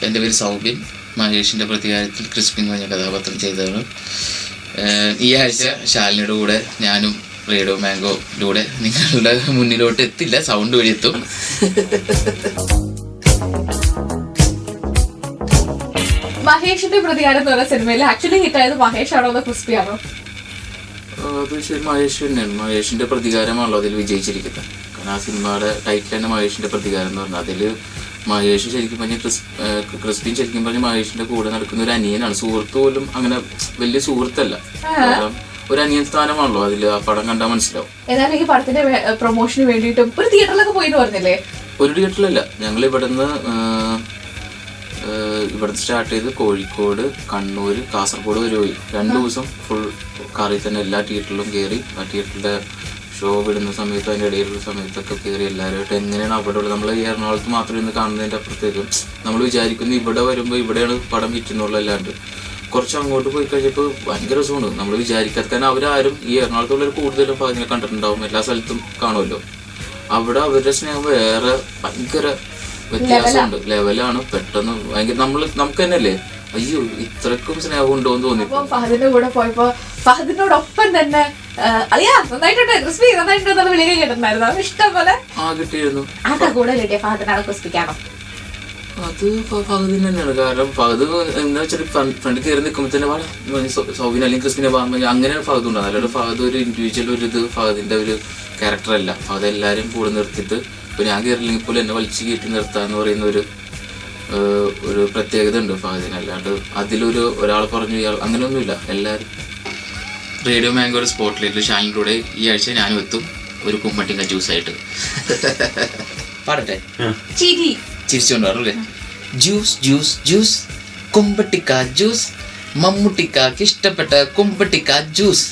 എൻ്റെ പേര് സൗബിൻ. മഹേഷിൻ്റെ പ്രതികാരത്തിൽ ക്രിസ്പിൻ എന്ന് പറഞ്ഞ കഥാപാത്രം ചെയ്തതാണ്. ഈ ആഴ്ച ശാലിനിയുടെ കൂടെ ഞാനും റേഡിയോ മാംഗോയിലൂടെ നിങ്ങളുടെ മുന്നിലോട്ട് എത്തില്ല, സൗണ്ട് വഴി എത്തും. മഹേഷിന്റെ പ്രതികാരം എന്ന് പറയുന്ന സിനിമയിൽ ആക്ച്വലി ഹിറ്റായത് മഹേഷാണോ അതോ ക്രിസ്പിയാണോ? അത് ശരി, മഹേഷ് തന്നെയാണ്. മഹേഷിന്റെ പ്രതികാരമാണല്ലോ അതിൽ വിജയിച്ചിരിക്കുന്നത്. കാരണം ആ സിനിമയുടെ ടൈറ്റിൽ തന്നെ മഹേഷിന്റെ പ്രതികാരം എന്ന് പറഞ്ഞാൽ അതിൽ മഹേഷ് ശരിക്കും പറഞ്ഞാൽ ക്രിസ്പിൻ ശരിക്കും പറഞ്ഞാൽ മഹേഷിന്റെ കൂടെ നടക്കുന്ന ഒരു അനിയനാണ്. സുഹൃത്ത് പോലും അങ്ങനെ വലിയ സുഹൃത്തല്ല, ഒരു അനിയൻ സ്ഥാനമാണല്ലോ അതിൽ. ആ പടം കണ്ടാൽ മനസ്സിലാവും. ഏതായാലും ഈ പടത്തിന്റെ പ്രൊമോഷന് വേണ്ടിയിട്ടും ഒരു തിയേറ്ററിലൊക്കെ പോയിന്ന് പറഞ്ഞില്ലേ? ഒരു തിയേറ്ററിലല്ല, ഞങ്ങൾ ഇവിടുന്ന് സ്റ്റാർട്ട് ചെയ്ത് കോഴിക്കോട്, കണ്ണൂർ, കാസർഗോഡ് വരെ പോയി. 2 ദിവസം ഫുൾ കാറിൽ തന്നെ എല്ലാ തിയേറ്ററിലും കയറി. ആ തിയേറ്ററിന്റെ ഷോ വിടുന്ന സമയത്ത് അതിൻ്റെ ഇടയിലുള്ള സമയത്തൊക്കെ കയറി എല്ലാവരുമായിട്ട് എങ്ങനെയാണ് അവിടെ ഉള്ളത്. നമ്മൾ ഈ എറണാകുളത്ത് മാത്രം ഇന്ന് കാണുന്നതിൻ്റെ അപ്പുറത്തേക്കും നമ്മൾ വിചാരിക്കുന്നു ഇവിടെ വരുമ്പോൾ ഇവിടെയാണ് പടം ഹിറ്റെന്നുള്ള. അല്ലാണ്ട് കുറച്ച് അങ്ങോട്ട് പോയി കഴിഞ്ഞപ്പോൾ ഭയങ്കര രസമുണ്ട്. നമ്മൾ വിചാരിക്കാത്ത തന്നെ അവരാരും ഈ എറണാകുളത്തുള്ളവർ കൂടുതലും അതിനെ കണ്ടിട്ടുണ്ടാവും, എല്ലാ സ്ഥലത്തും കാണുമല്ലോ. അവിടെ അവരുടെ സ്നേഹം വേറെ ഭയങ്കര വ്യത്യാസമുണ്ട്, ലെവലാണ്. പെട്ടെന്ന് ഭയങ്കര നമുക്ക് തന്നെയല്ലേ അയ്യോ ഇത്രക്കും സ്നേഹം ഉണ്ടോ എന്ന് തോന്നി. ഫഹദിന്റെ കൂടെ പോയപ്പോ ഫഹദിനോടൊപ്പം തന്നെ നന്നായിട്ടുണ്ട് ക്രിസ്പി നന്നായിട്ടുണ്ട് വിളിക്കാൻ കേട്ടിട്ടുണ്ടായിരുന്നു. ഇഷ്ടം പോലെ കിട്ടിയിരുന്നു. ആർക്കാ കൂടുതൽ കിട്ടിയ ഫഹദിനാണോ ക്രിസ്പിക്കാണോ? അത് ഫഹദിന് തന്നെയാണ്. കാരണം ഫഹദ് എന്താ വെച്ചാൽ ഫ്രണ്ട് കയറി നിൽക്കുമ്പോൾ തന്നെ സൗബിൻ അല്ലെങ്കിൽ ക്രിസ്പിനെ പറഞ്ഞാൽ അങ്ങനെയാണ് ഫഹദ് ഉണ്ടാകുന്നത്. അല്ലാണ്ട് ഫഹദ് ഒരു ഇൻഡിവിജ്വൽ ഒരു ഫഹദിന്റെ ഒരു ക്യാരക്ടറല്ല. ഫഹദ് എല്ലാവരും കൂടെ നിർത്തിയിട്ട് ഇപ്പോൾ ഞാൻ കയറില്ലെങ്കിൽ പോലും എന്നെ വലിച്ച് കയറ്റി നിർത്താന്ന് പറയുന്ന ഒരു പ്രത്യേകത ഉണ്ട് ഫഹദിന്. അല്ലാണ്ട് അതിലൊരു ഒരാൾ പറഞ്ഞു ഇയാൾ അങ്ങനെയൊന്നുമില്ല. എല്ലാവരും റേഡിയോ മാംഗോയുടെ സ്പോട്ട് ലൈറ്റിൽ ഷാനിലൂടെ ഈ ആഴ്ച ഞാനും എത്തും ഒരു കുമ്മട്ടിക്ക ജ്യൂസായിട്ട്. പാടട്ടെ? ചിരിച്ചുകൊണ്ടാറല്ലേ? ജ്യൂസ് ജ്യൂസ് ജ്യൂസ് കുമ്പട്ടിക്ക ജ്യൂസ്, മമ്മൂട്ടിക്കാക്ക് ഇഷ്ടപ്പെട്ട കുമ്പട്ടിക്ക ജ്യൂസ്.